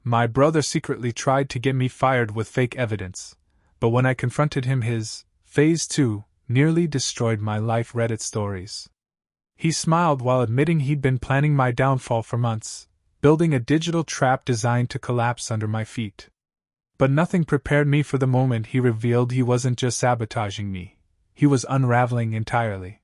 My brother secretly tried to get me fired with fake evidence, but when I confronted him, his Phase 2 nearly destroyed my life Reddit stories. He smiled while admitting he'd been planning my downfall for months, building a digital trap designed to collapse under my feet. But nothing prepared me for the moment he revealed he wasn't just sabotaging me, he was unraveling entirely.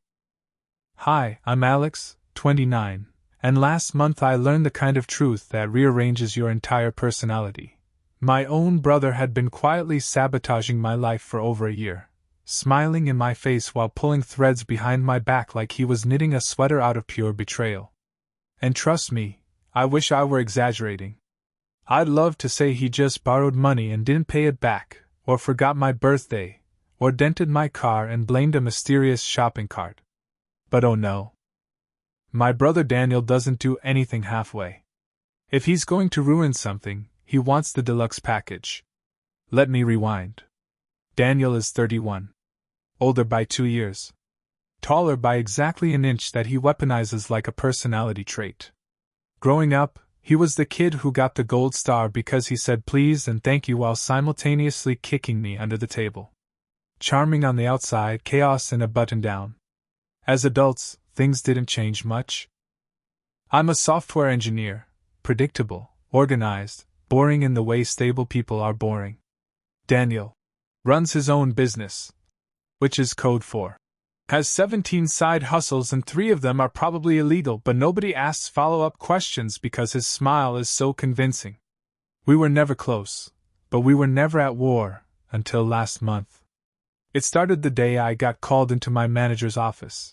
Hi, I'm Alex, 29, and last month I learned the kind of truth that rearranges your entire personality. My own brother had been quietly sabotaging my life for over a year, smiling in my face while pulling threads behind my back like he was knitting a sweater out of pure betrayal. And trust me, I wish I were exaggerating. I'd love to say he just borrowed money and didn't pay it back, or forgot my birthday, or dented my car and blamed a mysterious shopping cart. But oh no. My brother Daniel doesn't do anything halfway. If he's going to ruin something, he wants the deluxe package. Let me rewind. Daniel is 31. Older by 2 years. Taller by exactly an inch that he weaponizes like a personality trait. Growing up, he was the kid who got the gold star because he said please and thank you while simultaneously kicking me under the table. Charming on the outside, chaos in a button-down. As adults, things didn't change much. I'm a software engineer, predictable, organized, boring in the way stable people are boring. Daniel runs his own business, which is code for has 17 side hustles and 3 of them are probably illegal, but nobody asks follow-up questions because his smile is so convincing. We were never close, but we were never at war until last month. It started the day I got called into my manager's office.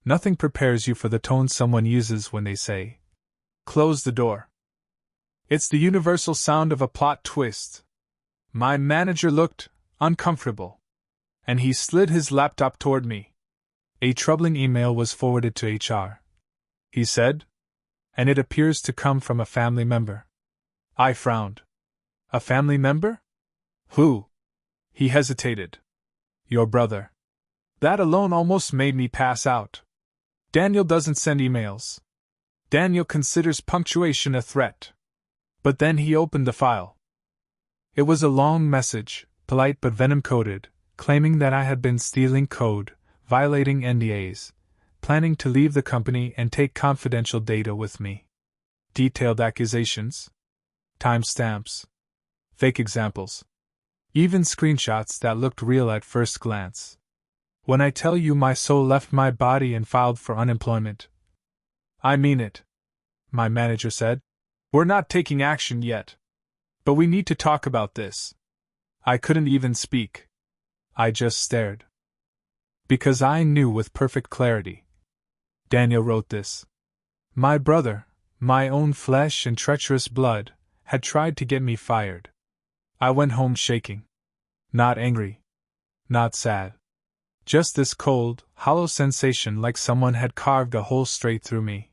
Nothing prepares you for the tone someone uses when they say, "Close the door." It's the universal sound of a plot twist. My manager looked uncomfortable, and he slid his laptop toward me. A troubling email was forwarded to HR, he said, and it appears to come from a family member. I frowned. A family member? Who? He hesitated. Your brother. That alone almost made me pass out. Daniel doesn't send emails. Daniel considers punctuation a threat. But then he opened the file. It was a long message, polite but venom-coated, claiming that I had been stealing code, violating NDAs, planning to leave the company and take confidential data with me. Detailed accusations, timestamps, fake examples, even screenshots that looked real at first glance. When I tell you my soul left my body and filed for unemployment, I mean it, my manager said. We're not taking action yet, but we need to talk about this. I couldn't even speak. I just stared. Because I knew with perfect clarity. Daniel wrote this. My brother, my own flesh and treacherous blood, had tried to get me fired. I went home shaking. Not angry. Not sad. Just this cold, hollow sensation like someone had carved a hole straight through me.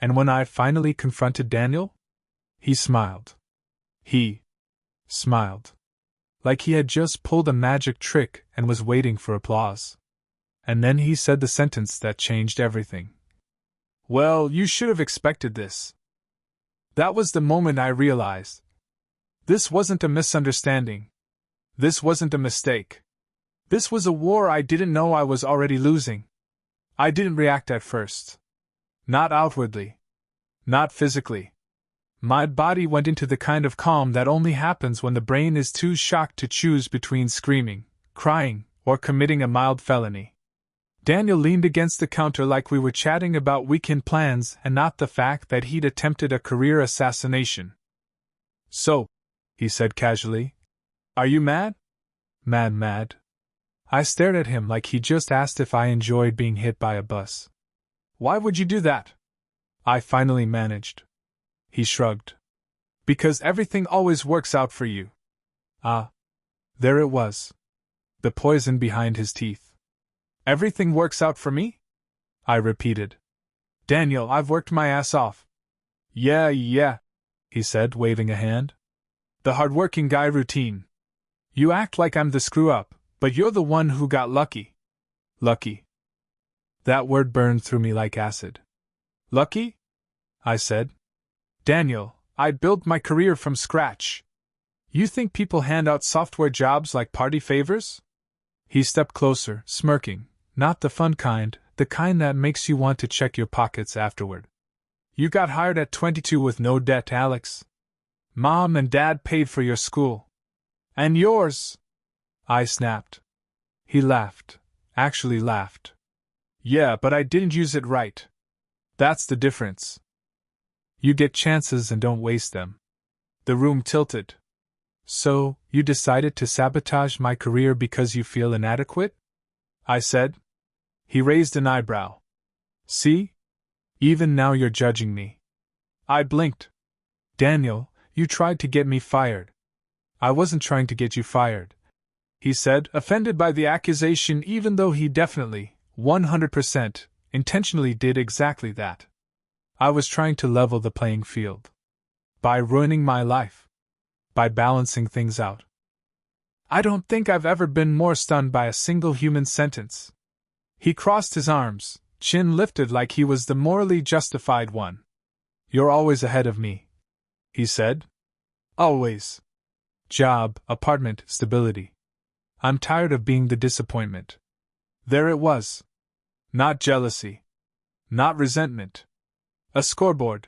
And when I finally confronted Daniel, he smiled. He smiled. Like he had just pulled a magic trick and was waiting for applause. And then he said the sentence that changed everything. Well, you should have expected this. That was the moment I realized. This wasn't a misunderstanding. This wasn't a mistake. This was a war I didn't know I was already losing. I didn't react at first. Not outwardly. Not physically. My body went into the kind of calm that only happens when the brain is too shocked to choose between screaming, crying, or committing a mild felony. Daniel leaned against the counter like we were chatting about weekend plans and not the fact that he'd attempted a career assassination. So, he said casually, are you mad? Mad. I stared at him like he just asked if I enjoyed being hit by a bus. Why would you do that? I finally managed. He shrugged. Because everything always works out for you. Ah. There it was. The poison behind his teeth. Everything works out for me? I repeated. Daniel, I've worked my ass off. Yeah, he said, waving a hand. The hardworking guy routine. You act like I'm the screw-up, but you're the one who got lucky. Lucky. That word burned through me like acid. Lucky? I said. Daniel, I built my career from scratch. You think people hand out software jobs like party favors? He stepped closer, smirking. Not the fun kind, the kind that makes you want to check your pockets afterward. You got hired at 22 with no debt, Alex. Mom and Dad paid for your school. And yours! I snapped. He laughed. Actually laughed. Yeah, but I didn't use it right. That's the difference. You get chances and don't waste them. The room tilted. So, you decided to sabotage my career because you feel inadequate? I said. He raised an eyebrow. See? Even now you're judging me. I blinked. Daniel, you tried to get me fired. I wasn't trying to get you fired, he said, offended by the accusation even though he definitely, 100%, intentionally did exactly that. I was trying to level the playing field. By ruining my life. By balancing things out. I don't think I've ever been more stunned by a single human sentence. He crossed his arms, chin lifted like he was the morally justified one. You're always ahead of me, he said. Always. Job, apartment, stability. I'm tired of being the disappointment. There it was. Not jealousy. Not resentment. A scoreboard.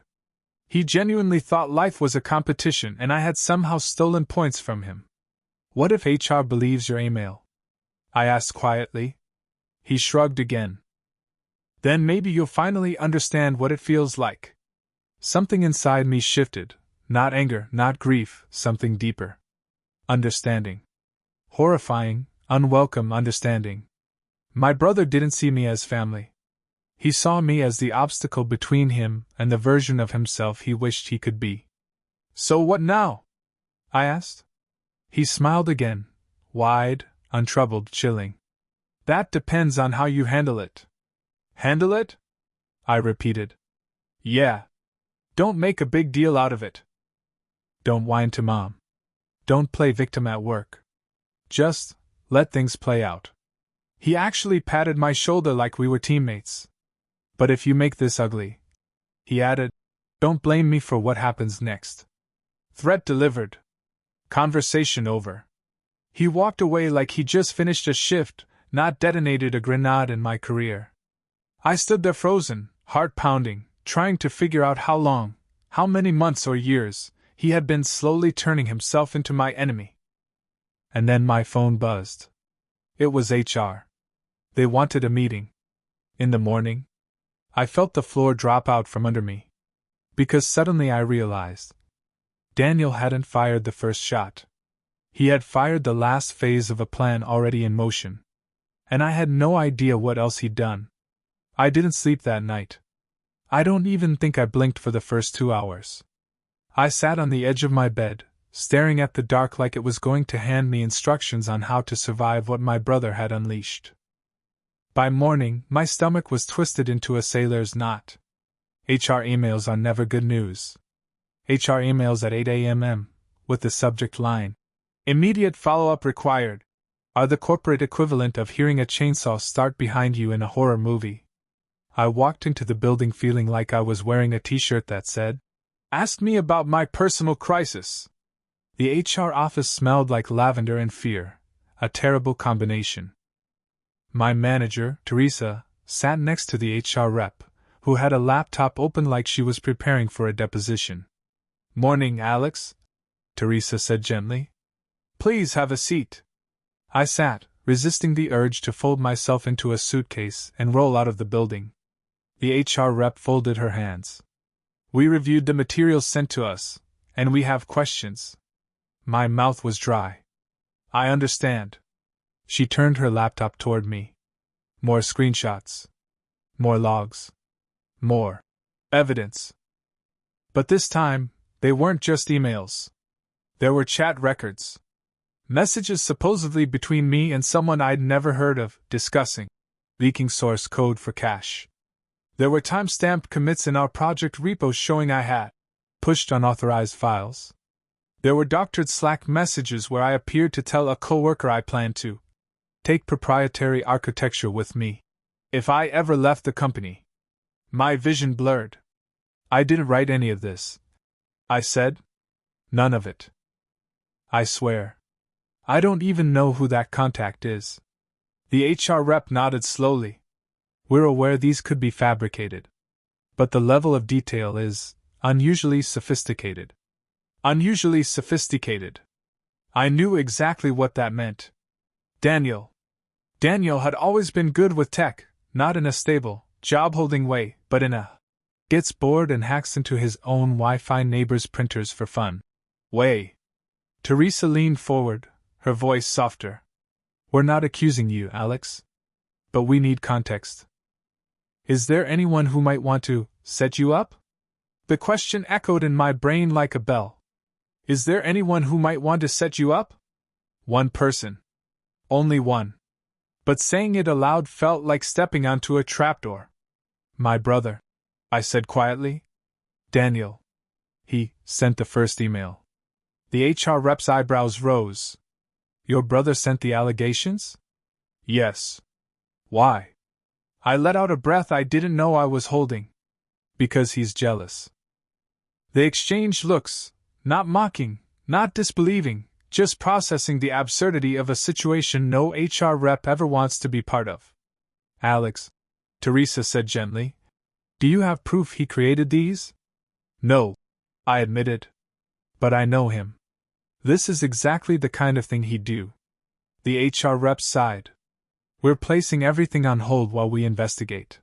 He genuinely thought life was a competition and I had somehow stolen points from him. What if HR believes your email? I asked quietly. He shrugged again. Then maybe you'll finally understand what it feels like. Something inside me shifted. Not anger, not grief, something deeper. Understanding. Horrifying, unwelcome understanding. My brother didn't see me as family. He saw me as the obstacle between him and the version of himself he wished he could be. So what now? I asked. He smiled again, wide, untroubled, chilling. That depends on how you handle it. Handle it? I repeated. Yeah. Don't make a big deal out of it. Don't whine to Mom. Don't play victim at work. Just let things play out. He actually patted my shoulder like we were teammates. But if you make this ugly, he added, don't blame me for what happens next. Threat delivered. Conversation over. He walked away like he just finished a shift, not detonated a grenade in my career. I stood there frozen, heart pounding, trying to figure out how long, how many months or years, he had been slowly turning himself into my enemy. And then my phone buzzed. It was HR. They wanted a meeting. In the morning, I felt the floor drop out from under me. Because suddenly I realized. Daniel hadn't fired the first shot. He had fired the last phase of a plan already in motion. And I had no idea what else he'd done. I didn't sleep that night. I don't even think I blinked for the first 2 hours. I sat on the edge of my bed, staring at the dark like it was going to hand me instructions on how to survive what my brother had unleashed. By morning, my stomach was twisted into a sailor's knot. HR emails are never good news. HR emails at 8 a.m., with the subject line, immediate follow-up required, are the corporate equivalent of hearing a chainsaw start behind you in a horror movie. I walked into the building feeling like I was wearing a t-shirt that said, "Ask me about my personal crisis." The HR office smelled like lavender and fear, a terrible combination. My manager, Teresa, sat next to the HR rep, who had a laptop open like she was preparing for a deposition. "Morning, Alex," Teresa said gently. "Please have a seat." I sat, resisting the urge to fold myself into a suitcase and roll out of the building. The HR rep folded her hands. "We reviewed the materials sent to us, and we have questions." My mouth was dry. "I understand." She turned her laptop toward me. More screenshots. More logs. More evidence. But this time, they weren't just emails. There were chat records. Messages supposedly between me and someone I'd never heard of, discussing leaking source code for cache. There were time-stamped commits in our project repos showing I had pushed unauthorized files. There were doctored Slack messages where I appeared to tell a coworker I planned to take proprietary architecture with me if I ever left the company. My vision blurred. I didn't write any of this. I said. None of it. I swear. I don't even know who that contact is. The HR rep nodded slowly. We're aware these could be fabricated. But the level of detail is unusually sophisticated. Unusually sophisticated. I knew exactly what that meant. Daniel had always been good with tech, not in a stable, job-holding way, but in a gets bored and hacks into his own Wi-Fi neighbor's printers for fun way. Teresa leaned forward, her voice softer. We're not accusing you, Alex. But we need context. Is there anyone who might want to set you up? The question echoed in my brain like a bell. Is there anyone who might want to set you up? One person. Only one. But saying it aloud felt like stepping onto a trapdoor. My brother, I said quietly. Daniel. He sent the first email. The HR rep's eyebrows rose. Your brother sent the allegations? Yes. Why? I let out a breath I didn't know I was holding. Because he's jealous. They exchanged looks, not mocking, not disbelieving, just processing the absurdity of a situation no HR rep ever wants to be part of. Alex, Teresa said gently, do you have proof he created these? No, I admitted. But I know him. This is exactly the kind of thing he'd do. The HR rep sighed. We're placing everything on hold while we investigate.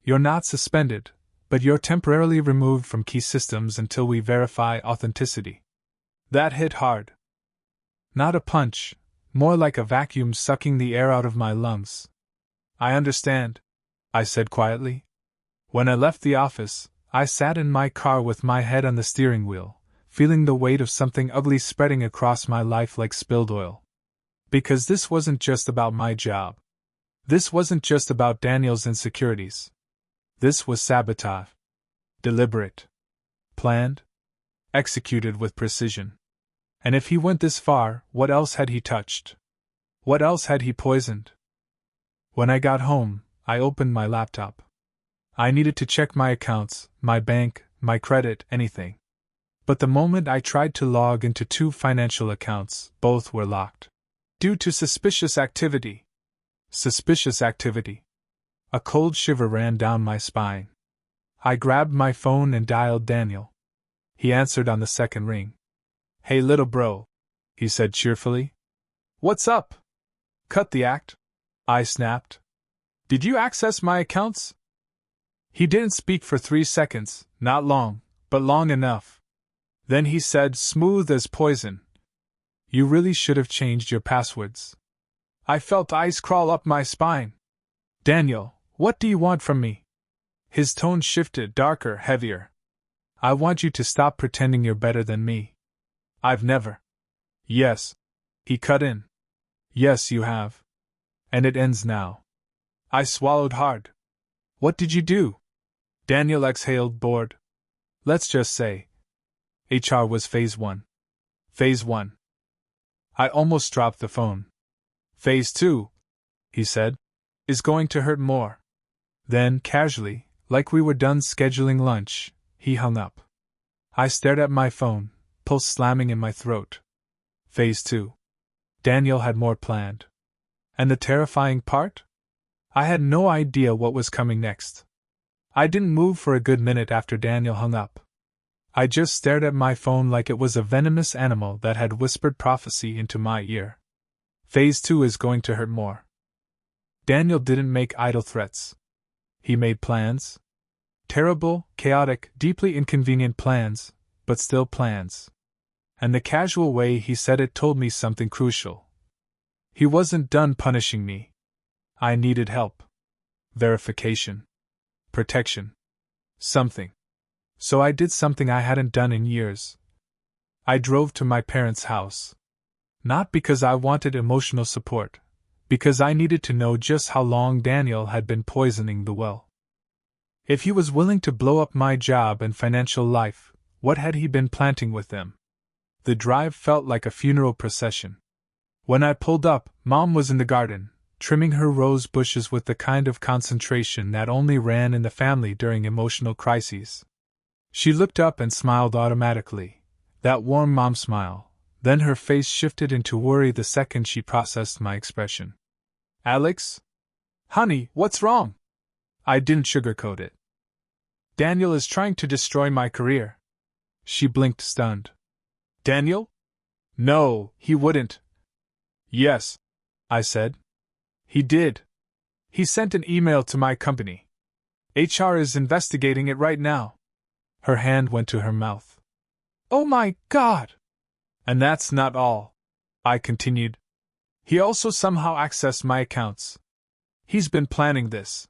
You're not suspended, but you're temporarily removed from key systems until we verify authenticity. That hit hard. Not a punch, more like a vacuum sucking the air out of my lungs. I understand, I said quietly. When I left the office, I sat in my car with my head on the steering wheel, feeling the weight of something ugly spreading across my life like spilled oil. Because this wasn't just about my job. This wasn't just about Daniel's insecurities. This was sabotage. Deliberate. Planned. Executed with precision. And if he went this far, what else had he touched? What else had he poisoned? When I got home, I opened my laptop. I needed to check my accounts, my bank, my credit, anything. But the moment I tried to log into 2 financial accounts, both were locked. Due to suspicious activity. Suspicious activity. A cold shiver ran down my spine. I grabbed my phone and dialed Daniel. He answered on the second ring. Hey little bro, he said cheerfully. What's up? Cut the act, I snapped. Did you access my accounts? He didn't speak for 3 seconds, not long, but long enough. Then he said, smooth as poison. You really should have changed your passwords. I felt ice crawl up my spine. Daniel, what do you want from me? His tone shifted, darker, heavier. I want you to stop pretending you're better than me. I've never. Yes. He cut in. Yes, you have. And it ends now. I swallowed hard. What did you do? Daniel exhaled, bored. Let's just say. HR was phase 1. Phase 1. I almost dropped the phone. Phase 2, he said, is going to hurt more. Then, casually, like we were done scheduling lunch, he hung up. I stared at my phone, pulse slamming in my throat. Phase 2. Daniel had more planned. And the terrifying part? I had no idea what was coming next. I didn't move for a good minute after Daniel hung up. I just stared at my phone like it was a venomous animal that had whispered prophecy into my ear. Phase 2 is going to hurt more. Daniel didn't make idle threats. He made plans. Terrible, chaotic, deeply inconvenient plans, but still plans. And the casual way he said it told me something crucial. He wasn't done punishing me. I needed help. Verification. Protection. Something. So I did something I hadn't done in years. I drove to my parents' house. Not because I wanted emotional support, because I needed to know just how long Daniel had been poisoning the well. If he was willing to blow up my job and financial life, what had he been planting with them? The drive felt like a funeral procession. When I pulled up, Mom was in the garden, trimming her rose bushes with the kind of concentration that only ran in the family during emotional crises. She looked up and smiled automatically, that warm mom smile, then her face shifted into worry the second she processed my expression. Alex? Honey, what's wrong? I didn't sugarcoat it. Daniel is trying to destroy my career. She blinked, stunned. Daniel? No, he wouldn't. Yes, I said. He did. He sent an email to my company. HR is investigating it right now. Her hand went to her mouth. Oh my God! And that's not all, I continued. He also somehow accessed my accounts. He's been planning this.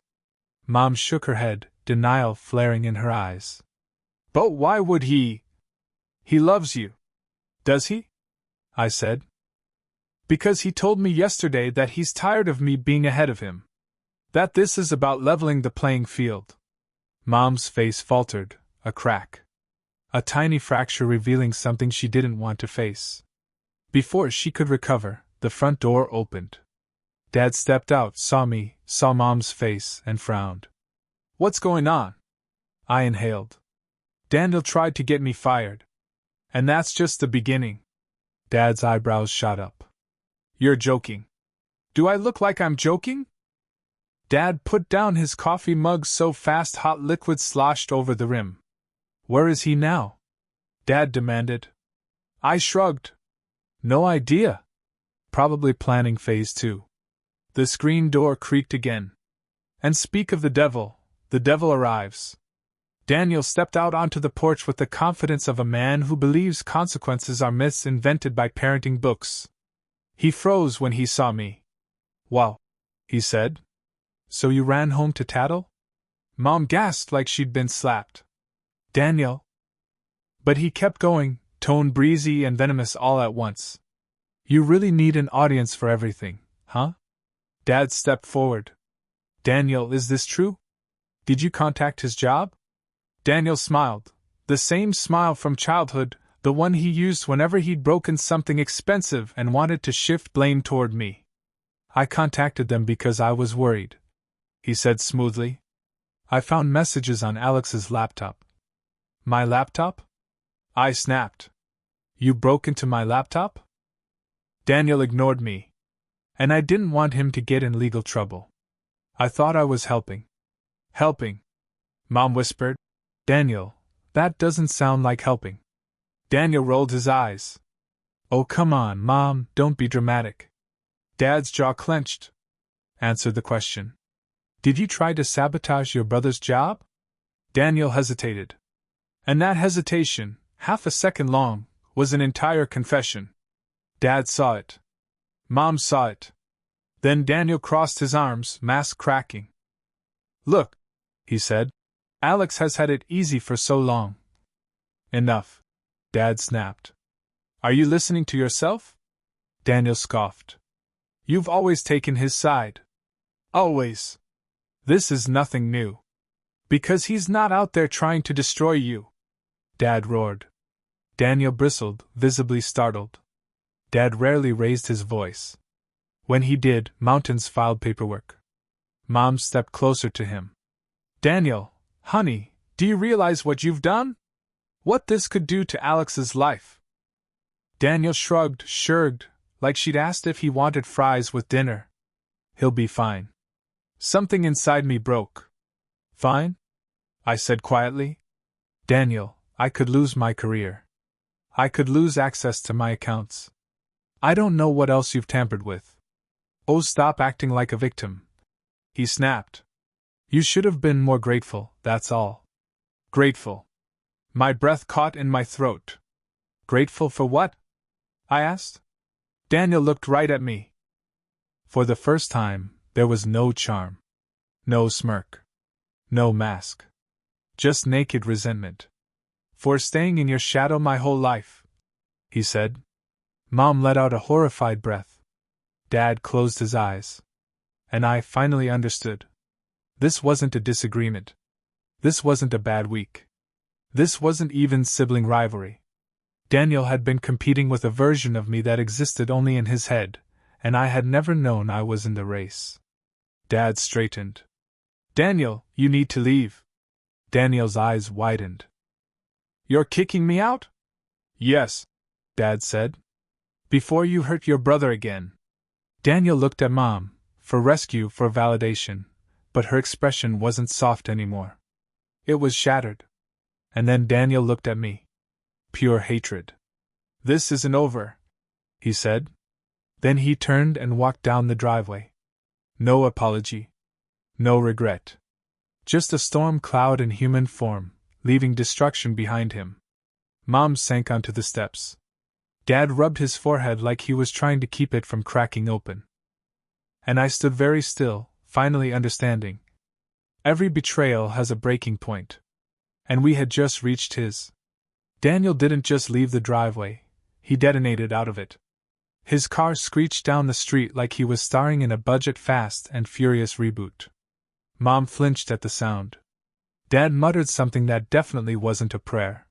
Mom shook her head, denial flaring in her eyes. But why would he? He loves you. Does he? I said. Because he told me yesterday that he's tired of me being ahead of him. That this is about leveling the playing field. Mom's face faltered, a crack. A tiny fracture revealing something she didn't want to face. Before she could recover, the front door opened. Dad stepped out, saw me, saw Mom's face, and frowned. What's going on? I inhaled. Daniel tried to get me fired. And that's just the beginning. Dad's eyebrows shot up. You're joking. Do I look like I'm joking? Dad put down his coffee mug so fast hot liquid sloshed over the rim. Where is he now? Dad demanded. I shrugged. No idea. Probably planning phase 2. The screen door creaked again. And speak of the devil arrives. Daniel stepped out onto the porch with the confidence of a man who believes consequences are myths invented by parenting books. He froze when he saw me. Wow, he said. So you ran home to tattle? Mom gasped like she'd been slapped. Daniel. But he kept going, tone breezy and venomous all at once. You really need an audience for everything, huh? Dad stepped forward. Daniel, is this true? Did you contact his job? Daniel smiled, the same smile from childhood, the one he used whenever he'd broken something expensive and wanted to shift blame toward me. I contacted them because I was worried, he said smoothly. I found messages on Alex's laptop. My laptop? I snapped. You broke into my laptop? Daniel ignored me. And I didn't want him to get in legal trouble. I thought I was helping. Helping? Mom whispered. Daniel, that doesn't sound like helping. Daniel rolled his eyes. Oh, come on, Mom, don't be dramatic. Dad's jaw clenched. Answer the question. Did you try to sabotage your brother's job? Daniel hesitated. And that hesitation, half a second long, was an entire confession. Dad saw it. Mom saw it. Then Daniel crossed his arms, mask cracking. Look, he said. Alex has had it easy for so long. Enough, Dad snapped. Are you listening to yourself? Daniel scoffed. You've always taken his side. Always. This is nothing new. Because he's not out there trying to destroy you. Dad roared. Daniel bristled, visibly startled. Dad rarely raised his voice. When he did, mountains filed paperwork. Mom stepped closer to him. Daniel, honey, do you realize what you've done? What this could do to Alex's life? Daniel shrugged, like she'd asked if he wanted fries with dinner. He'll be fine. Something inside me broke. Fine? I said quietly. Daniel, I could lose my career. I could lose access to my accounts. I don't know what else you've tampered with. Oh, stop acting like a victim. He snapped. You should have been more grateful, that's all. Grateful. My breath caught in my throat. Grateful for what? I asked. Daniel looked right at me. For the first time, there was no charm. No smirk. No mask. Just naked resentment. For staying in your shadow my whole life, he said. Mom let out a horrified breath. Dad closed his eyes. And I finally understood. This wasn't a disagreement. This wasn't a bad week. This wasn't even sibling rivalry. Daniel had been competing with a version of me that existed only in his head, and I had never known I was in the race. Dad straightened. Daniel, you need to leave. Daniel's eyes widened. You're kicking me out? Yes, Dad said. Before you hurt your brother again. Daniel looked at Mom, for rescue, for validation, but her expression wasn't soft anymore. It was shattered. And then Daniel looked at me. Pure hatred. This isn't over, he said. Then he turned and walked down the driveway. No apology. No regret. Just a storm cloud in human form, leaving destruction behind him. Mom sank onto the steps. Dad rubbed his forehead like he was trying to keep it from cracking open. And I stood very still, finally understanding. Every betrayal has a breaking point. And we had just reached his. Daniel didn't just leave the driveway, he detonated out of it. His car screeched down the street like he was starring in a budget Fast and Furious reboot. Mom flinched at the sound. Dad muttered something that definitely wasn't a prayer.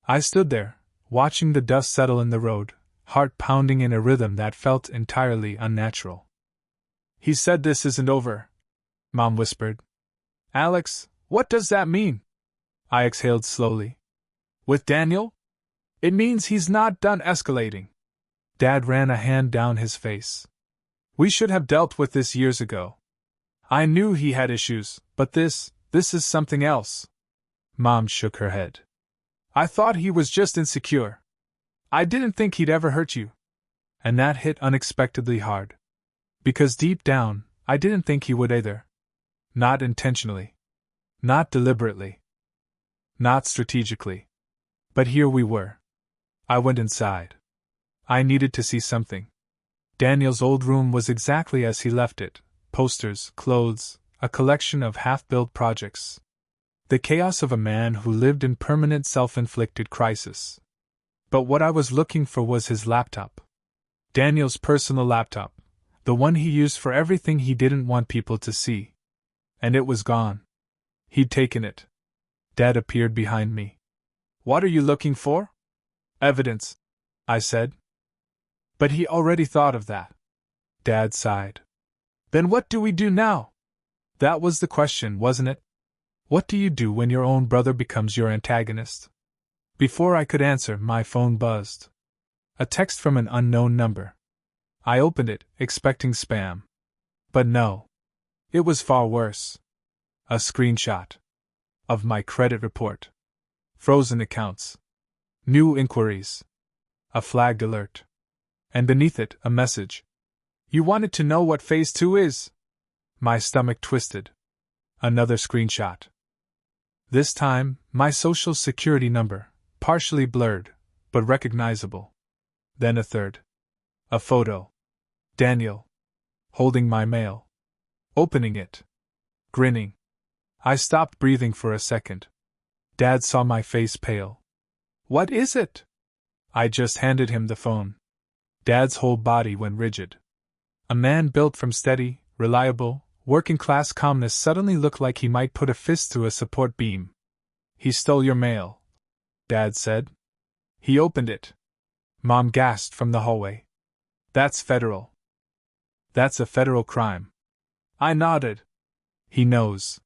I stood there, watching the dust settle in the road, heart pounding in a rhythm that felt entirely unnatural. He said this isn't over, Mom whispered. Alex, what does that mean? I exhaled slowly. With Daniel? It means he's not done escalating. Dad ran a hand down his face. We should have dealt with this years ago. I knew he had issues, but this is something else. Mom shook her head. I thought he was just insecure. I didn't think he'd ever hurt you. And that hit unexpectedly hard. Because deep down, I didn't think he would either. Not intentionally. Not deliberately. Not strategically. But here we were. I went inside. I needed to see something. Daniel's old room was exactly as he left it. Posters, clothes, a collection of half-built projects. The chaos of a man who lived in permanent self-inflicted crisis. But what I was looking for was his laptop. Daniel's personal laptop, the one he used for everything he didn't want people to see. And it was gone. He'd taken it. Dad appeared behind me. What are you looking for? Evidence, I said. But he already thought of that. Dad sighed. Then what do we do now? That was the question, wasn't it? What do you do when your own brother becomes your antagonist? Before I could answer, my phone buzzed. A text from an unknown number. I opened it, expecting spam. But no. It was far worse. A screenshot. Of my credit report. Frozen accounts. New inquiries. A flagged alert. And beneath it, a message. You wanted to know what Phase 2 is? My stomach twisted. Another screenshot. This time, my social security number, partially blurred, but recognizable. Then a third. A photo. Daniel. Holding my mail. Opening it. Grinning. I stopped breathing for a second. Dad saw my face pale. What is it? I just handed him the phone. Dad's whole body went rigid. A man built from steady, reliable, working-class calmness suddenly looked like he might put a fist through a support beam. He stole your mail, Dad said. He opened it. Mom gasped from the hallway. That's federal. That's a federal crime. I nodded. He knows.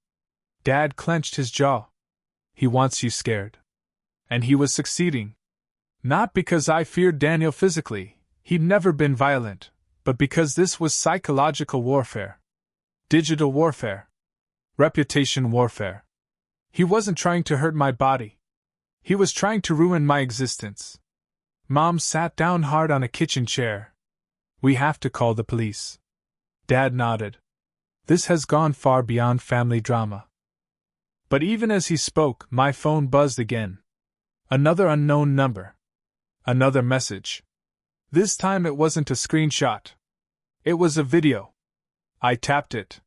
Dad clenched his jaw. He wants you scared. And he was succeeding. Not because I feared Daniel physically. He'd never been violent, but because this was psychological warfare. Digital warfare. Reputation warfare. He wasn't trying to hurt my body. He was trying to ruin my existence. Mom sat down hard on a kitchen chair. We have to call the police. Dad nodded. This has gone far beyond family drama. But even as he spoke, my phone buzzed again. Another unknown number. Another message. This time it wasn't a screenshot. It was a video. I tapped it.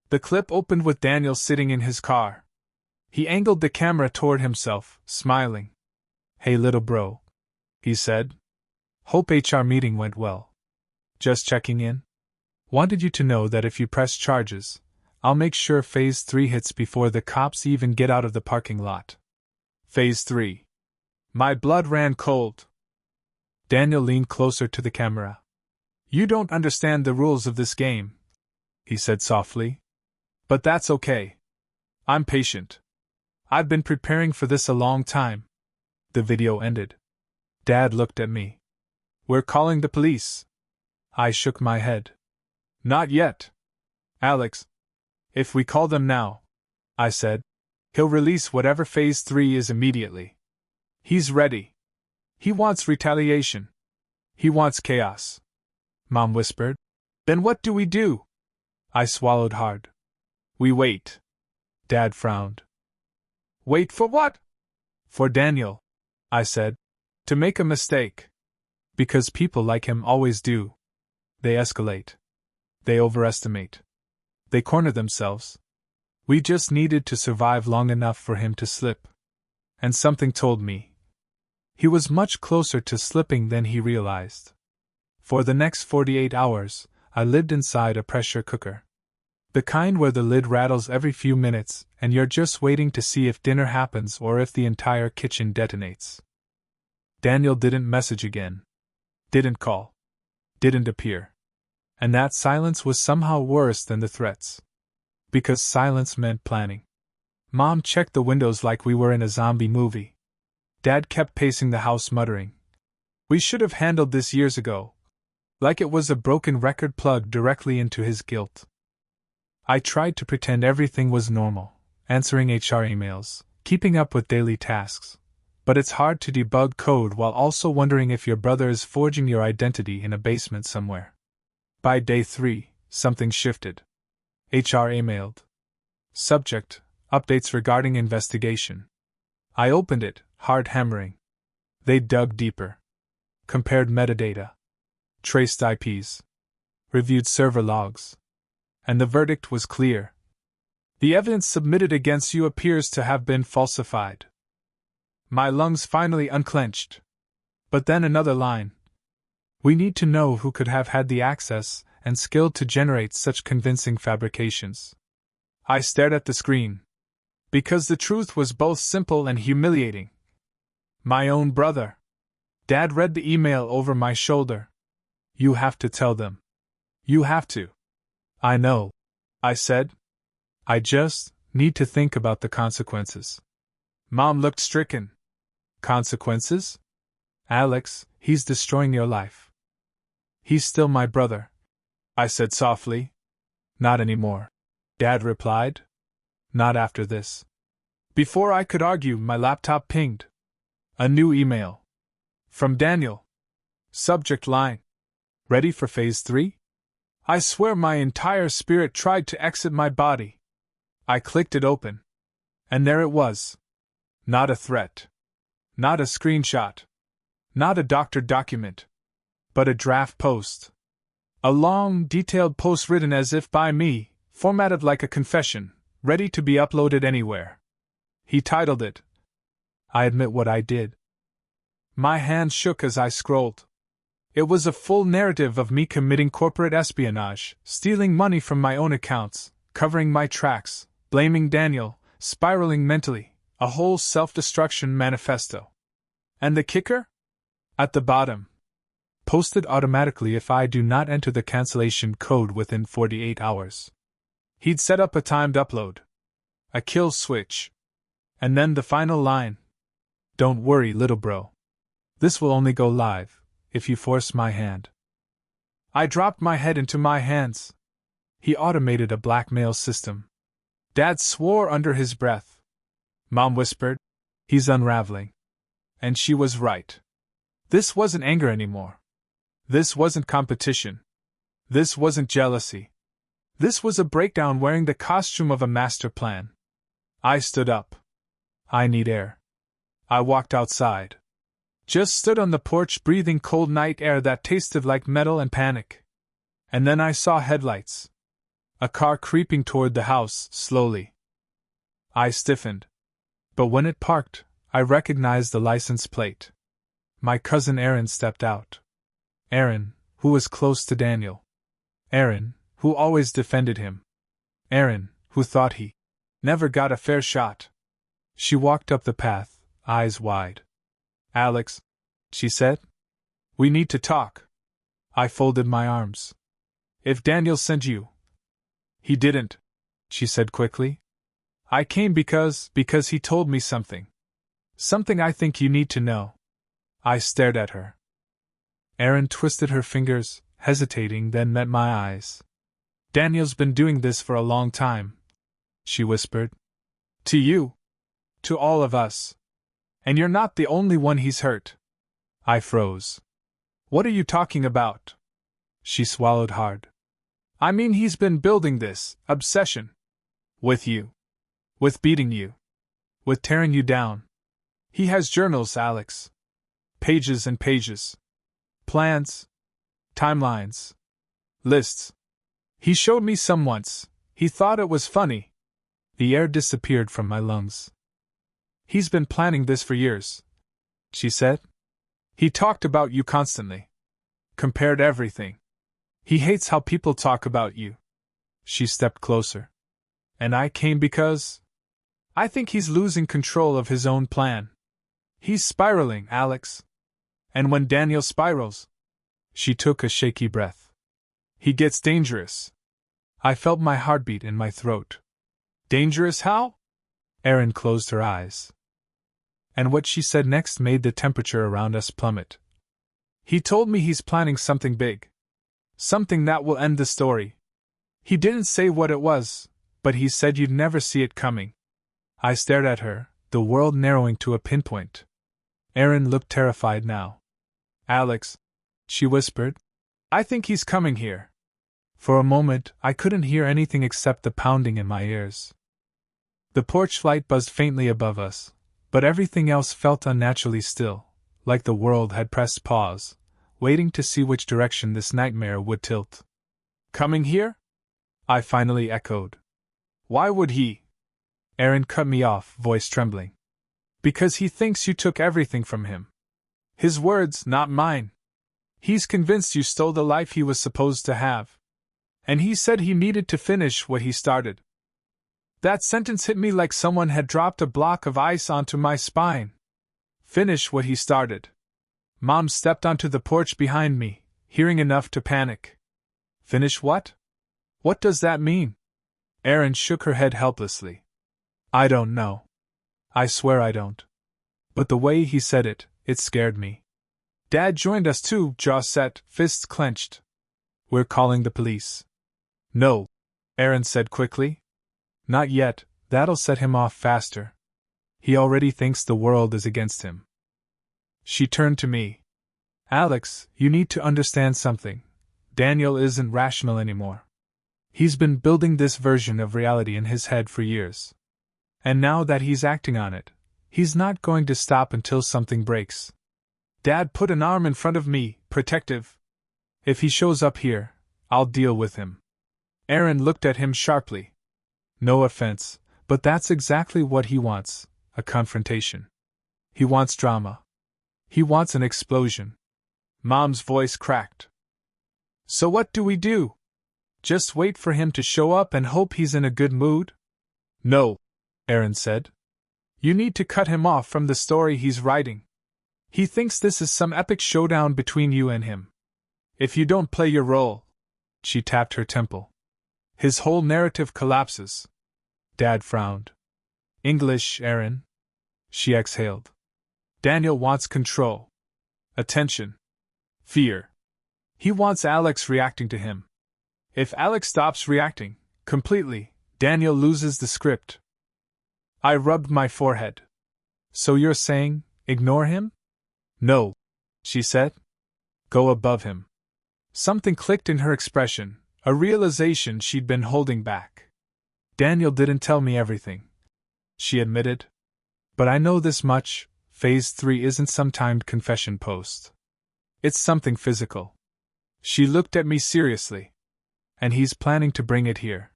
The clip opened with Daniel sitting in his car. He angled the camera toward himself, smiling. Hey little bro, he said. Hope HR meeting went well. Just checking in. Wanted you to know that if you press charges, I'll make sure Phase 3 hits before the cops even get out of the parking lot. Phase 3. My blood ran cold. Daniel leaned closer to the camera. You don't understand the rules of this game, he said softly. But that's okay. I'm patient. I've been preparing for this a long time. The video ended. Dad looked at me. "We're calling the police." I shook my head. "Not yet. Alex. If we call them now," I said, "he'll release whatever Phase 3 is immediately. He's ready. He wants retaliation. He wants chaos." Mom whispered. "Then what do we do?" I swallowed hard. "We wait." Dad frowned. "Wait for what?" "For Daniel," I said. "To make a mistake. Because people like him always do. They escalate. They overestimate. They corner themselves. We just needed to survive long enough for him to slip. And something told me he was much closer to slipping than he realized. For the next 48 hours, I lived inside a pressure cooker. The kind where the lid rattles every few minutes and you're just waiting to see if dinner happens or if the entire kitchen detonates. Daniel didn't message again. Didn't call. Didn't appear. And that silence was somehow worse than the threats. Because silence meant planning. Mom checked the windows like we were in a zombie movie. Dad kept pacing the house muttering, "We should have handled this years ago." Like it was a broken record plugged directly into his guilt. I tried to pretend everything was normal, answering HR emails, keeping up with daily tasks. But it's hard to debug code while also wondering if your brother is forging your identity in a basement somewhere. By day 3, something shifted. HR emailed. Subject: updates regarding investigation. I opened it, heart hammering. They dug deeper. Compared metadata. Traced IPs. Reviewed server logs. And the verdict was clear. The evidence submitted against you appears to have been falsified. My lungs finally unclenched. But then another line. We need to know who could have had the access and skill to generate such convincing fabrications. I stared at the screen. Because the truth was both simple and humiliating. My own brother. Dad read the email over my shoulder. "You have to tell them. You have to." "I know," I said. "I just need to think about the consequences." Mom looked stricken. "Consequences? Alex, he's destroying your life." "He's still my brother," I said softly. "Not anymore," Dad replied. "Not after this." Before I could argue, my laptop pinged. A new email. From Daniel. Subject line: "Ready for Phase 3? I swear my entire spirit tried to exit my body. I clicked it open. And there it was. Not a threat. Not a screenshot. Not a doctored document. But a draft post. A long, detailed post written as if by me, formatted like a confession, ready to be uploaded anywhere. He titled it, "I Admit What I Did." My hand shook as I scrolled. It was a full narrative of me committing corporate espionage, stealing money from my own accounts, covering my tracks, blaming Daniel, spiraling mentally, a whole self-destruction manifesto. And the kicker? At the bottom. Posted automatically if I do not enter the cancellation code within 48 hours. He'd set up a timed upload. A kill switch. And then the final line. "Don't worry, little bro. This will only go live if you force my hand." I dropped my head into my hands. He automated a blackmail system. Dad swore under his breath. Mom whispered, "He's unraveling." And she was right. This wasn't anger anymore. This wasn't competition. This wasn't jealousy. This was a breakdown wearing the costume of a master plan. I stood up. "I need air." I walked outside. Just stood on the porch breathing cold night air that tasted like metal and panic. And then I saw headlights. A car creeping toward the house, slowly. I stiffened. But when it parked, I recognized the license plate. My cousin Aaron stepped out. Aaron, who was close to Daniel. Aaron, who always defended him. Aaron, who thought he never got a fair shot. She walked up the path, eyes wide. "Alex," she said, "we need to talk." I folded my arms. "If Daniel sent you..." "He didn't," she said quickly. "I came because he told me something. Something I think you need to know. I stared at her. Erin twisted her fingers, hesitating, then met my eyes. Daniel's been doing this for a long time, she whispered. To you. To all of us. And you're not the only one he's hurt. I froze. What are you talking about? She swallowed hard. I mean, he's been building this obsession. With you. With beating you. With tearing you down. He has journals, Alex. Pages and pages. Plans. Timelines. Lists. He showed me some once. He thought it was funny. The air disappeared from my lungs. He's been planning this for years, she said. He talked about you constantly. Compared everything. He hates how people talk about you. She stepped closer. And I came because I think he's losing control of his own plan. He's spiraling, Alex. And when Daniel spirals, she took a shaky breath. He gets dangerous. I felt my heartbeat in my throat. Dangerous how? Erin closed her eyes. And what she said next made the temperature around us plummet. He told me he's planning something big. Something that will end the story. He didn't say what it was, but he said you'd never see it coming. I stared at her, the world narrowing to a pinpoint. Erin looked terrified now. Alex, she whispered, I think he's coming here. For a moment, I couldn't hear anything except the pounding in my ears. The porch light buzzed faintly above us, but everything else felt unnaturally still, like the world had pressed pause, waiting to see which direction this nightmare would tilt. Coming here? I finally echoed. Why would he? Erin cut me off, voice trembling. Because he thinks you took everything from him. His words, not mine. He's convinced you stole the life he was supposed to have. And he said he needed to finish what he started. That sentence hit me like someone had dropped a block of ice onto my spine. Finish what he started. Mom stepped onto the porch behind me, hearing enough to panic. Finish what? What does that mean? Erin shook her head helplessly. I don't know. I swear I don't. But the way he said it, it scared me. Dad joined us too, jaw set, fists clenched. We're calling the police. No, Erin said quickly. Not yet, that'll set him off faster. He already thinks the world is against him. She turned to me. Alex, you need to understand something. Daniel isn't rational anymore. He's been building this version of reality in his head for years. And now that he's acting on it, he's not going to stop until something breaks. Dad put an arm in front of me, protective. If he shows up here, I'll deal with him. Erin looked at him sharply. No offense, but that's exactly what he wants, a confrontation. He wants drama. He wants an explosion. Mom's voice cracked. So what do we do? Just wait for him to show up and hope he's in a good mood? No, Erin said. You need to cut him off from the story he's writing. He thinks this is some epic showdown between you and him. If you don't play your role, she tapped her temple, his whole narrative collapses. Dad frowned. English, Erin. She exhaled. Daniel wants control. Attention. Fear. He wants Alex reacting to him. If Alex stops reacting, completely, Daniel loses the script. I rubbed my forehead. So you're saying, ignore him? No, she said. Go above him. Something clicked in her expression, a realization she'd been holding back. Daniel didn't tell me everything, she admitted. But I know this much, Phase 3 isn't some timed confession post. It's something physical. She looked at me seriously. And he's planning to bring it here.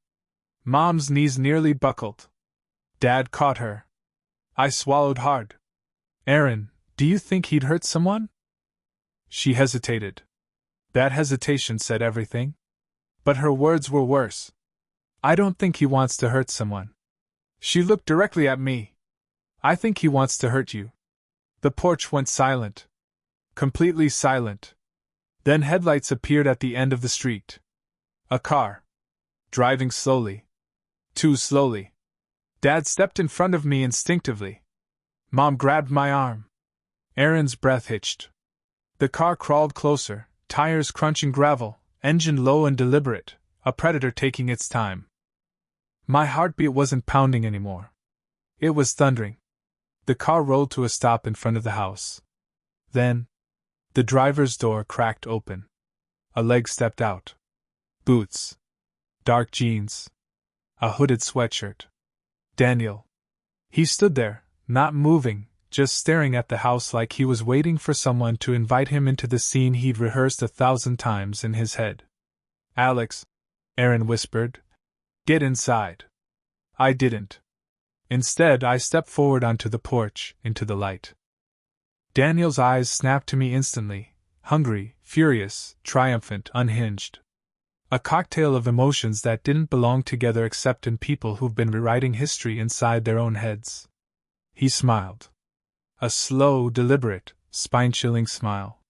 Mom's knees nearly buckled. Dad caught her. I swallowed hard. Erin, do you think he'd hurt someone? She hesitated. That hesitation said everything. But her words were worse. I don't think he wants to hurt someone. She looked directly at me. I think he wants to hurt you. The porch went silent. Completely silent. Then headlights appeared at the end of the street. A car. Driving slowly. Too slowly. Dad stepped in front of me instinctively. Mom grabbed my arm. Aaron's breath hitched. The car crawled closer, tires crunching gravel, engine low and deliberate, a predator taking its time. My heartbeat wasn't pounding anymore. It was thundering. The car rolled to a stop in front of the house. Then, the driver's door cracked open. A leg stepped out. Boots. Dark jeans. A hooded sweatshirt. Daniel. He stood there, not moving, just staring at the house like he was waiting for someone to invite him into the scene he'd rehearsed 1,000 times in his head. Alex, Aaron whispered. Get inside. I didn't. Instead, I stepped forward onto the porch, into the light. Daniel's eyes snapped to me instantly, hungry, furious, triumphant, unhinged. A cocktail of emotions that didn't belong together except in people who've been rewriting history inside their own heads. He smiled. A slow, deliberate, spine-chilling smile.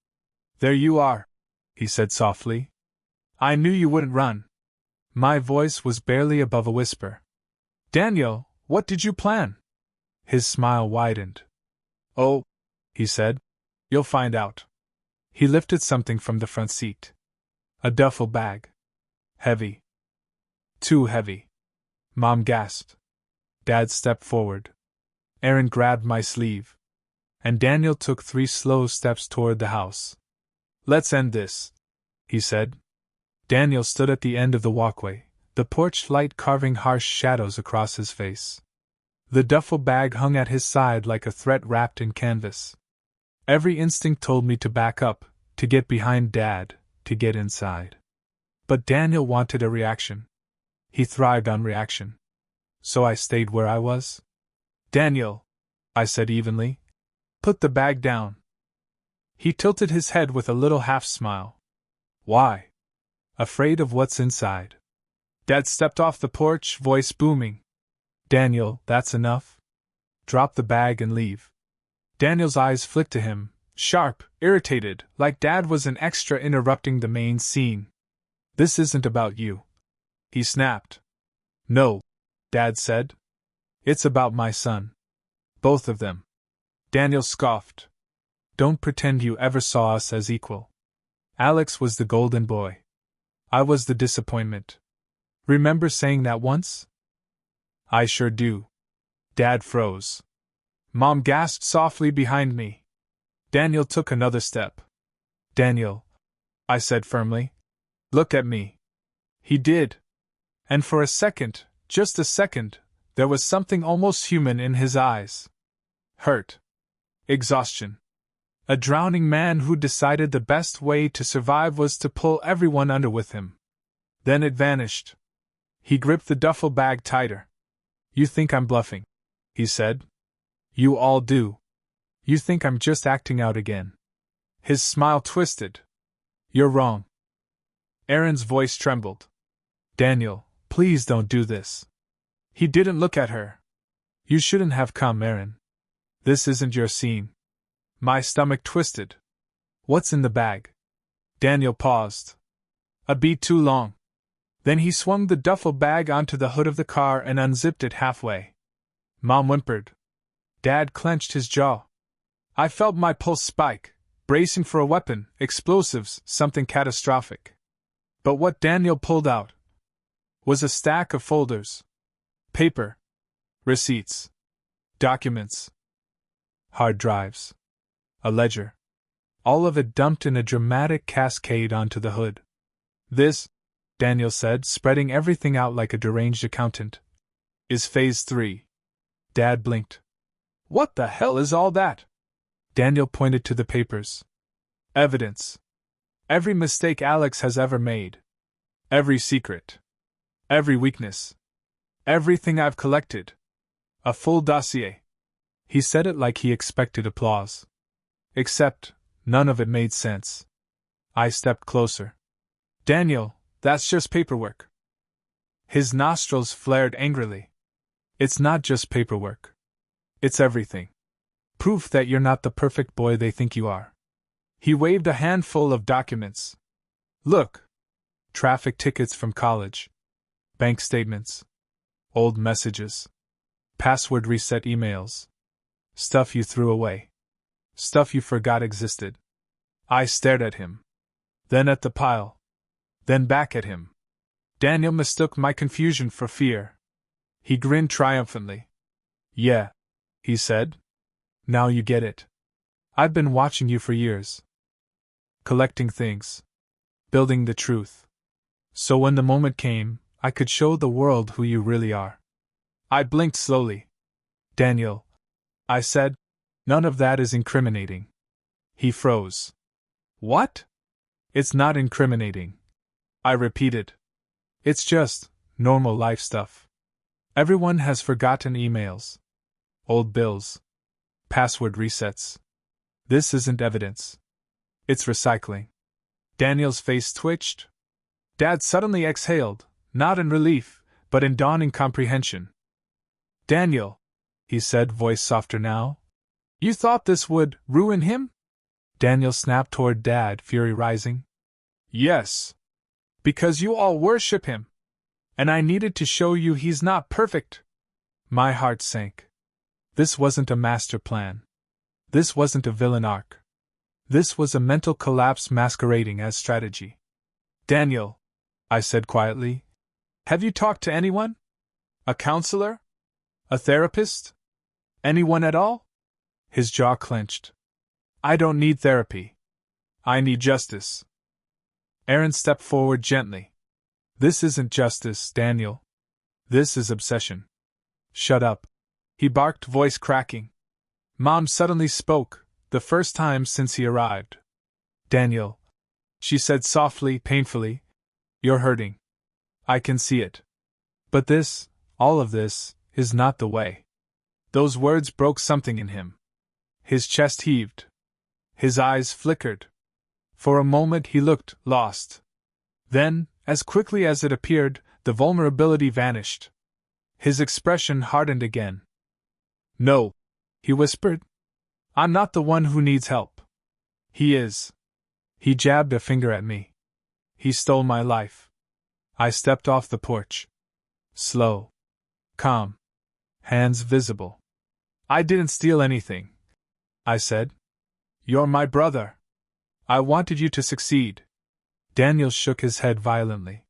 There you are, he said softly. I knew you wouldn't run. My voice was barely above a whisper. Daniel, what did you plan? His smile widened. Oh, he said. You'll find out. He lifted something from the front seat. A duffel bag. Heavy. Too heavy. Mom gasped. Dad stepped forward. Aaron grabbed my sleeve. And Daniel took 3 slow steps toward the house. Let's end this, he said. Daniel stood at the end of the walkway, the porch light carving harsh shadows across his face. The duffel bag hung at his side like a threat wrapped in canvas. Every instinct told me to back up, to get behind Dad, to get inside. But Daniel wanted a reaction. He thrived on reaction. So I stayed where I was. Daniel, I said evenly, put the bag down. He tilted his head with a little half-smile. Why? Afraid of what's inside. Dad stepped off the porch, voice booming. Daniel, that's enough. Drop the bag and leave. Daniel's eyes flicked to him, sharp, irritated, like Dad was an extra interrupting the main scene. This isn't about you. He snapped. No, Dad said. It's about my son. Both of them. Daniel scoffed. Don't pretend you ever saw us as equal. Alex was the golden boy. I was the disappointment. Remember saying that once? I sure do. Dad froze. Mom gasped softly behind me. Daniel took another step. Daniel, I said firmly. Look at me. He did. And for a second, just a second, there was something almost human in his eyes. Hurt. Exhaustion. A drowning man who decided the best way to survive was to pull everyone under with him. Then it vanished. He gripped the duffel bag tighter. You think I'm bluffing, he said. You all do. You think I'm just acting out again. His smile twisted. You're wrong. Aaron's voice trembled. Daniel, please don't do this. He didn't look at her. You shouldn't have come, Aaron. This isn't your scene. My stomach twisted. What's in the bag? Daniel paused. A beat too long. Then he swung the duffel bag onto the hood of the car and unzipped it halfway. Mom whimpered. Dad clenched his jaw. I felt my pulse spike, bracing for a weapon, explosives, something catastrophic. But what Daniel pulled out was a stack of folders. Paper. Receipts. Documents. Hard drives. A ledger. All of it dumped in a dramatic cascade onto the hood. This, Daniel said, spreading everything out like a deranged accountant, is Phase 3. Dad blinked. What the hell is all that? Daniel pointed to the papers. Evidence. Every mistake Alex has ever made. Every secret. Every weakness. Everything I've collected. A full dossier. He said it like he expected applause. Except, none of it made sense. I stepped closer. Daniel, that's just paperwork. His nostrils flared angrily. It's not just paperwork. It's everything. Proof that you're not the perfect boy they think you are. He waved a handful of documents. Look. Traffic tickets from college. Bank statements. Old messages. Password reset emails. Stuff you threw away. Stuff you forgot existed. I stared at him. Then at the pile. Then back at him. Daniel mistook my confusion for fear. He grinned triumphantly. Yeah, he said. Now you get it. I've been watching you for years. Collecting things. Building the truth. So when the moment came, I could show the world who you really are. I blinked slowly. Daniel, I said, none of that is incriminating. He froze. What? It's not incriminating. I repeated. It's just normal life stuff. Everyone has forgotten emails. Old bills. Password resets. This isn't evidence. It's recycling. Daniel's face twitched. Dad suddenly exhaled, not in relief, but in dawning comprehension. Daniel, he said, voice softer now. You thought this would ruin him? Daniel snapped toward Dad, fury rising. Yes. Because you all worship him. And I needed to show you he's not perfect. My heart sank. This wasn't a master plan. This wasn't a villain arc. This was a mental collapse masquerading as strategy. Daniel, I said quietly, have you talked to anyone? A counselor? A therapist? Anyone at all? His jaw clenched. I don't need therapy. I need justice. Aaron stepped forward gently. This isn't justice, Daniel. This is obsession. Shut up. He barked, voice cracking. Mom suddenly spoke, the first time since he arrived. Daniel, she said softly, painfully, you're hurting. I can see it. But this, all of this, is not the way. Those words broke something in him. His chest heaved. His eyes flickered. For a moment he looked lost. Then, as quickly as it appeared, the vulnerability vanished. His expression hardened again. No, he whispered. I'm not the one who needs help. He is. He jabbed a finger at me. He stole my life. I stepped off the porch. Slow. Calm. Hands visible. I didn't steal anything, I said. You're my brother. I wanted you to succeed. Daniel shook his head violently.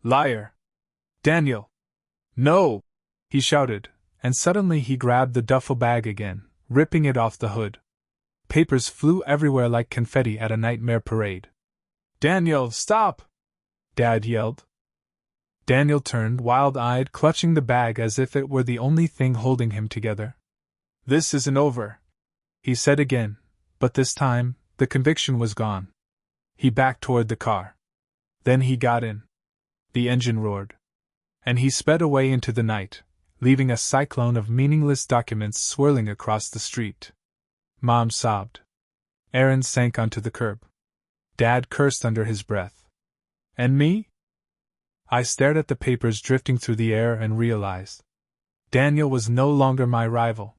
Liar. Daniel. No, he shouted, and suddenly he grabbed the duffel bag again, ripping it off the hood. Papers flew everywhere like confetti at a nightmare parade. Daniel, stop! Dad yelled. Daniel turned, wild-eyed, clutching the bag as if it were the only thing holding him together. This isn't over, he said again, but this time, the conviction was gone. He backed toward the car. Then he got in. The engine roared. And he sped away into the night, leaving a cyclone of meaningless documents swirling across the street. Mom sobbed. Aaron sank onto the curb. Dad cursed under his breath. And me? I stared at the papers drifting through the air and realized. Daniel was no longer my rival.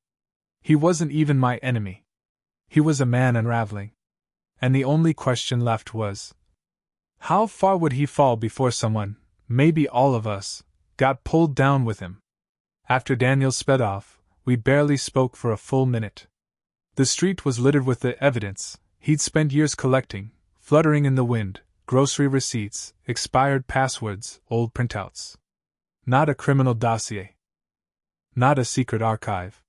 He wasn't even my enemy. He was a man unraveling. And the only question left was, how far would he fall before someone, maybe all of us, got pulled down with him? After Daniel sped off, we barely spoke for a full minute. The street was littered with the evidence he'd spent years collecting, fluttering in the wind, grocery receipts, expired passwords, old printouts. Not a criminal dossier. Not a secret archive.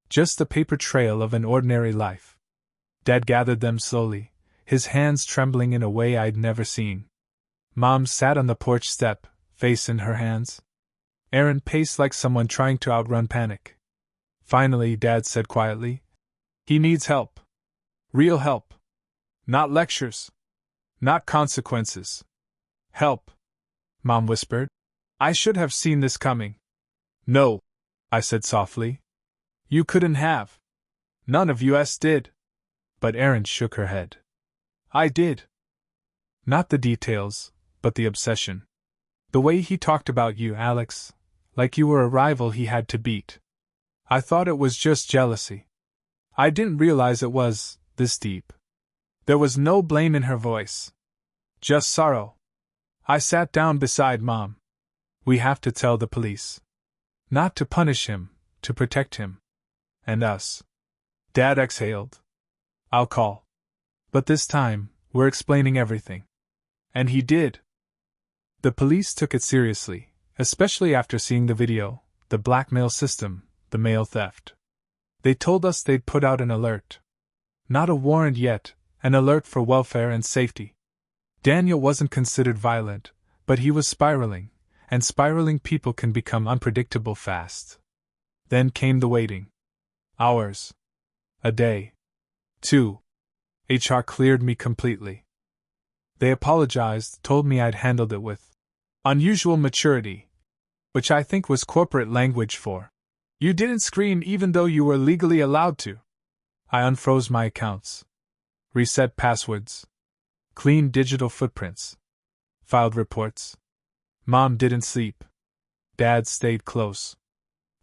Just the paper trail of an ordinary life. Dad gathered them slowly, his hands trembling in a way I'd never seen. Mom sat on the porch step, face in her hands. Aaron paced like someone trying to outrun panic. Finally, Dad said quietly, he needs help. Real help. Not lectures. Not consequences. Help. Mom whispered. I should have seen this coming. No, I said softly. You couldn't have. None of us did. But Aaron shook her head. I did. Not the details, but the obsession. The way he talked about you, Alex, like you were a rival he had to beat. I thought it was just jealousy. I didn't realize it was this deep. There was no blame in her voice. Just sorrow. I sat down beside Mom. We have to tell the police. Not to punish him, to protect him. And us. Dad exhaled. I'll call. But this time, we're explaining everything. And he did. The police took it seriously, especially after seeing the video, the blackmail system, the mail theft. They told us they'd put out an alert. Not a warrant yet, an alert for welfare and safety. Daniel wasn't considered violent, but he was spiraling, and spiraling people can become unpredictable fast. Then came the waiting. Hours. A day. 2. HR cleared me completely. They apologized, told me I'd handled it with unusual maturity, which I think was corporate language for you didn't scream even though you were legally allowed to. I unfroze my accounts. Reset passwords. Cleaned digital footprints. Filed reports. Mom didn't sleep. Dad stayed close.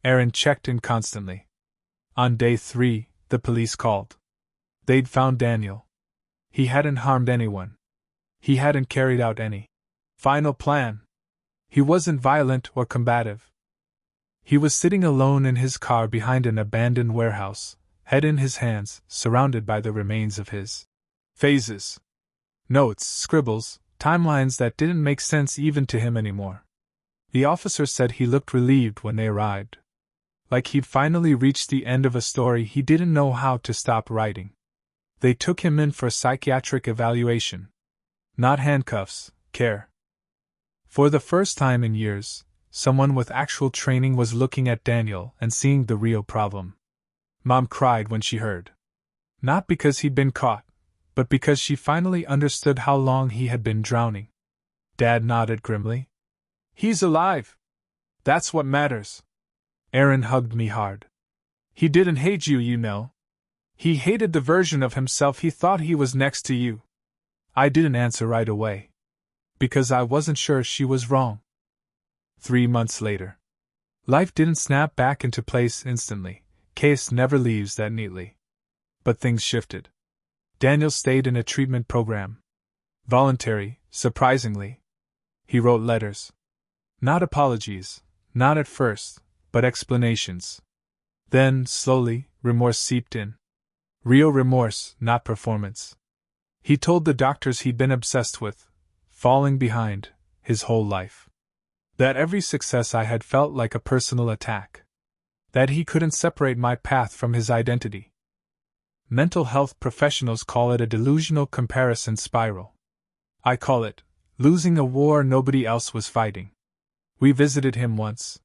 Aaron checked in constantly. On day 3, the police called. They'd found Daniel. He hadn't harmed anyone. He hadn't carried out any final plan. He wasn't violent or combative. He was sitting alone in his car behind an abandoned warehouse, head in his hands, surrounded by the remains of his phases. Notes, scribbles, timelines that didn't make sense even to him anymore. The officer said he looked relieved when they arrived. Like he'd finally reached the end of a story he didn't know how to stop writing. They took him in for psychiatric evaluation. Not handcuffs, care. For the first time in years, someone with actual training was looking at Daniel and seeing the real problem. Mom cried when she heard. Not because he'd been caught, but because she finally understood how long he had been drowning. Dad nodded grimly. He's alive. That's what matters. Aaron hugged me hard. He didn't hate you, you know. He hated the version of himself he thought he was next to you. I didn't answer right away. Because I wasn't sure she was wrong. 3 months later. Life didn't snap back into place instantly. Case never leaves that neatly. But things shifted. Daniel stayed in a treatment program. Voluntary, surprisingly. He wrote letters. Not apologies, not at first, but explanations. Then, slowly, remorse seeped in. Real remorse, not performance. He told the doctors he'd been obsessed with, falling behind, his whole life. That every success I had felt like a personal attack. That he couldn't separate my path from his identity. Mental health professionals call it a delusional comparison spiral. I call it losing a war nobody else was fighting. We visited him once.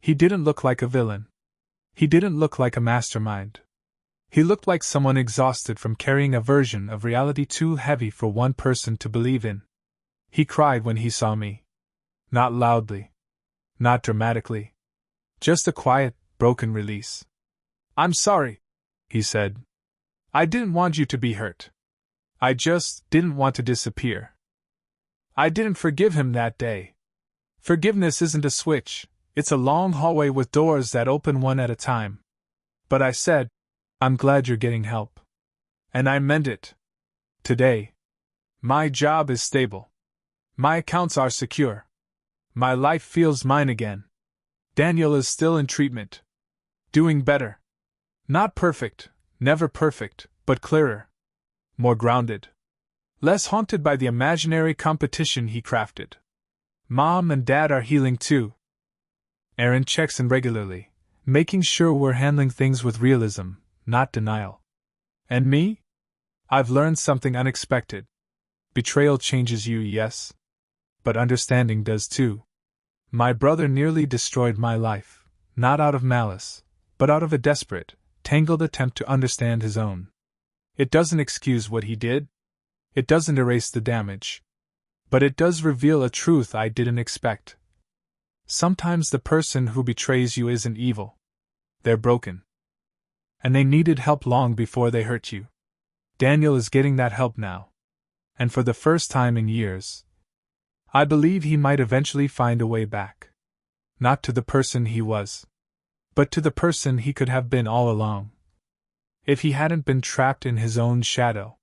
He didn't look like a villain. He didn't look like a mastermind. He looked like someone exhausted from carrying a version of reality too heavy for one person to believe in. He cried when he saw me. Not loudly. Not dramatically. Just a quiet, broken release. I'm sorry, he said. I didn't want you to be hurt. I just didn't want to disappear. I didn't forgive him that day. Forgiveness isn't a switch, it's a long hallway with doors that open one at a time. But I said, I'm glad you're getting help. And I meant it. Today. My job is stable. My accounts are secure. My life feels mine again. Daniel is still in treatment. Doing better. Not perfect, never perfect, but clearer. More grounded. Less haunted by the imaginary competition he crafted. Mom and Dad are healing too. Aaron checks in regularly, making sure we're handling things with realism, not denial. And me? I've learned something unexpected. Betrayal changes you, yes. But understanding does too. My brother nearly destroyed my life, not out of malice, but out of a desperate, tangled attempt to understand his own. It doesn't excuse what he did. It doesn't erase the damage. But it does reveal a truth I didn't expect. Sometimes the person who betrays you isn't evil. They're broken. And they needed help long before they hurt you. Daniel is getting that help now. And for the first time in years, I believe he might eventually find a way back. Not to the person he was, but to the person he could have been all along. If he hadn't been trapped in his own shadow.